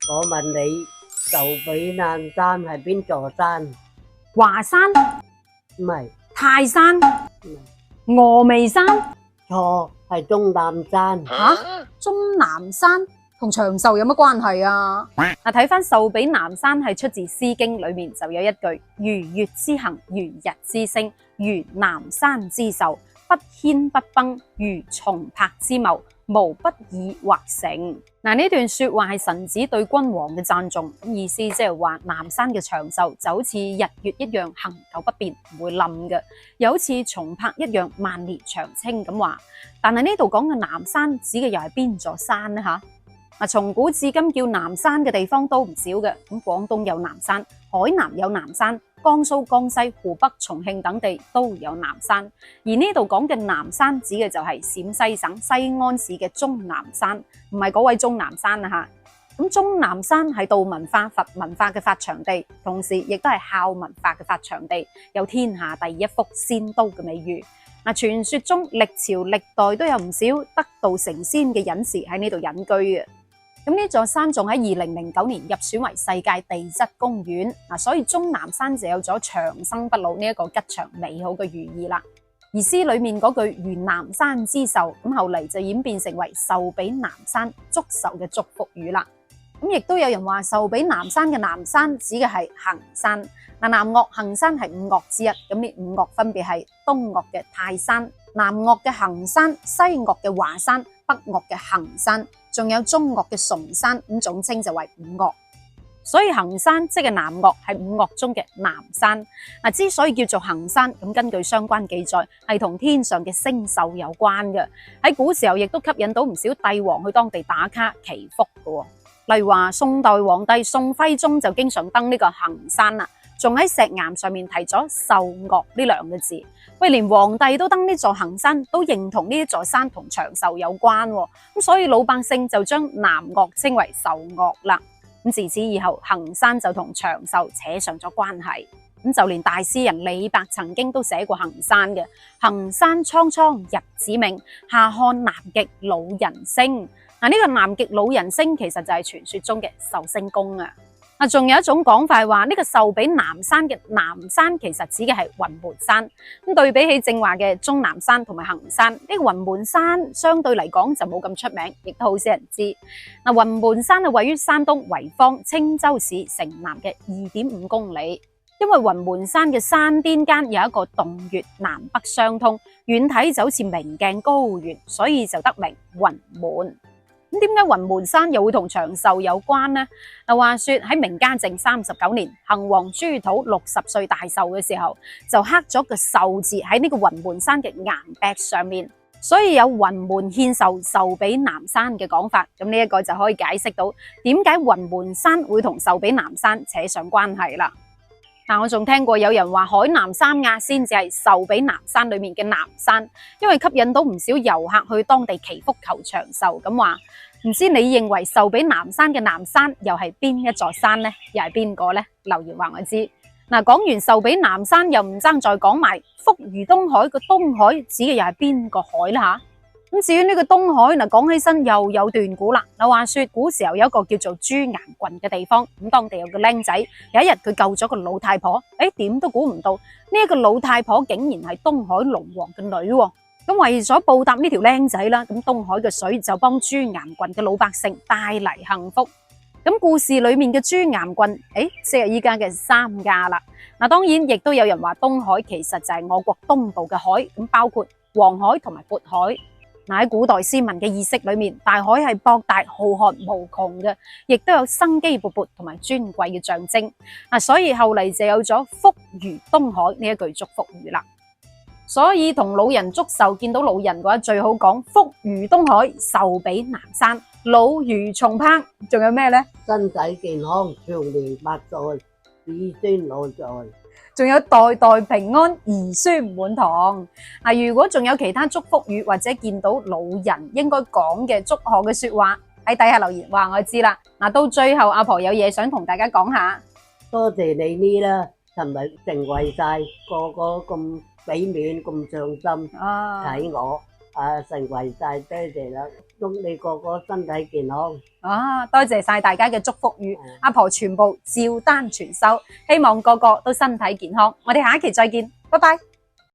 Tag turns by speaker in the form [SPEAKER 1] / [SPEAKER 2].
[SPEAKER 1] 我問你，壽比南山係邊座山？
[SPEAKER 2] 華山、
[SPEAKER 1] 唔係，
[SPEAKER 2] 泰山、
[SPEAKER 1] 唔係，
[SPEAKER 2] 峨眉山。
[SPEAKER 1] 錯，係終南山。
[SPEAKER 2] 終南山同長壽有乜關係啊？睇翻壽比南山係出自《詩經》裏面就有一句：如月之行，如日之升，如南山之壽，不遷不崩，如松柏之茂，無不以或成。呢段說話係臣子對君王嘅讚頌，意思即係話南山嘅長壽就好似日月一樣恒久不變，唔會冧嘅，又好似松柏一樣萬年長青咁話。但係呢度講嘅南山指嘅又係邊座山呢？從古至今叫南山嘅地方都唔少嘅，咁廣東有南山，海南有南山，江蘇、江西、湖北、重慶等地都有南山。而呢度講嘅南山指嘅就係陝西省西安市嘅終南山，唔係嗰位鍾南山啊吓。咁終南山係道文化、佛文化嘅發祥地，同時亦都係孝文化嘅發祥地，有天下第一幅仙都嘅美譽。傳說中歷朝歷代都有唔少得道成仙嘅隱士喺呢度隱居嘅。咁呢座山仲喺2009年入選為世界地質公園，所以終南山就有咗長生不老呢一個吉祥美好嘅寓意啦。而詩裏面嗰句如南山之壽，咁後嚟就演變成為壽比南山祝壽嘅祝福語啦。咁亦都有人話壽比南山嘅南山指嘅係衡山。南岳衡山係五岳之一，咁呢五岳分別係東岳嘅泰山、南岳嘅衡山、西岳嘅華山、北岳嘅衡山，仲有中岳嘅崇山，咁總稱就為五岳。所以衡山即係南岳，係五岳中嘅南山。之所以叫做衡山，咁根據相關記載，係同天上嘅星宿有關嘅。喺古時候亦都吸引到唔少帝王去當地打卡祈福嘅。例如話宋代皇帝宋徽宗就經常登呢個衡山啦，仲喺石岩上面提咗壽岳呢兩個字。喂，連皇帝都登呢座衡山，都認同呢一座山同長壽有關，咁所以老百姓就將南岳稱為壽岳啦。咁自此以後，衡山就同長壽扯上咗關係。咁就連大詩人李白曾經都寫過衡山嘅：衡山蒼蒼日子明，下看南極老人聲。呢個南極老人聲其實就係傳說中嘅壽星公啊！仲有一種講法話呢個壽比南山嘅南山其實指嘅係雲門山。咁對比起正話嘅終南山同埋衡山，呢個雲門山相對嚟講就冇咁出名，亦都好少人知。雲門山係位於山東濰坊青州市城南嘅2.5公里。因為雲門山嘅山巔間有一個洞穴，南北相通，遠睇就好似明鏡高懸，所以就得名雲門。咁點解雲門山又會同長壽有關呢？話說喺明嘉靖39年，杏王朱土60歲大壽嘅時候，就刻咗個壽字喺呢個雲門山嘅岩壁上面，所以有雲門獻壽，壽比南山嘅講法。咁呢一個就可以解釋到點解雲門山會同壽比南山扯上關係啦。我仲聽過有人話海南三亞先至係壽比南山裏面嘅南山，因為吸引到唔少遊客去當地祈福求長壽。咁話唔知你認為壽比南山嘅南山又係邊一座山呢？又係邊個呢？留言話我知。講完壽比南山，又唔爭再講埋福如東海個東海指嘅又係邊個海呢？吓？咁至於呢個東海，講起身又有段古啦。話說古時候有一個叫做珠岩郡嘅地方，咁當地有個僆仔，有一日佢救咗個老太婆，點都估唔到呢一個老太婆竟然係東海龍王嘅女。咁為咗報答呢條僆仔啦，咁東海嘅水就幫珠岩郡嘅老百姓帶嚟幸福。咁故事裏面嘅珠岩郡，即係依家嘅三亞啦。當然亦都有人話東海其實就係我國東部嘅海，咁包括黃海同埋渤海。喺古代先民嘅意識裏面，大海係博大浩瀚無窮嘅，亦都有生機勃勃同埋尊貴嘅象徵。所以後嚟就有咗福如東海呢一句祝福語啦。所以同老人祝壽，見到老人嘅話，最好講福如東海，壽比南山，老如松柏。仲有咩呢？
[SPEAKER 1] 身體健康，長命百歲，子孫滿載。
[SPEAKER 2] 仲有代代平安，兒孫滿堂。如果仲有其他祝福語或者見到老人應該講嘅祝賀嘅說話，喺底下留言話我知啦。到最後阿婆有嘢想同大家講下。
[SPEAKER 1] 多謝你呢啦，尋日成為晒個個咁俾面咁上心睇我，成為晒，多謝啦。祝你個個身體健康。
[SPEAKER 2] 啊，多謝晒大家嘅祝福語，阿婆全部照單全收，希望個個都身體健康。我哋下一期再見，拜拜。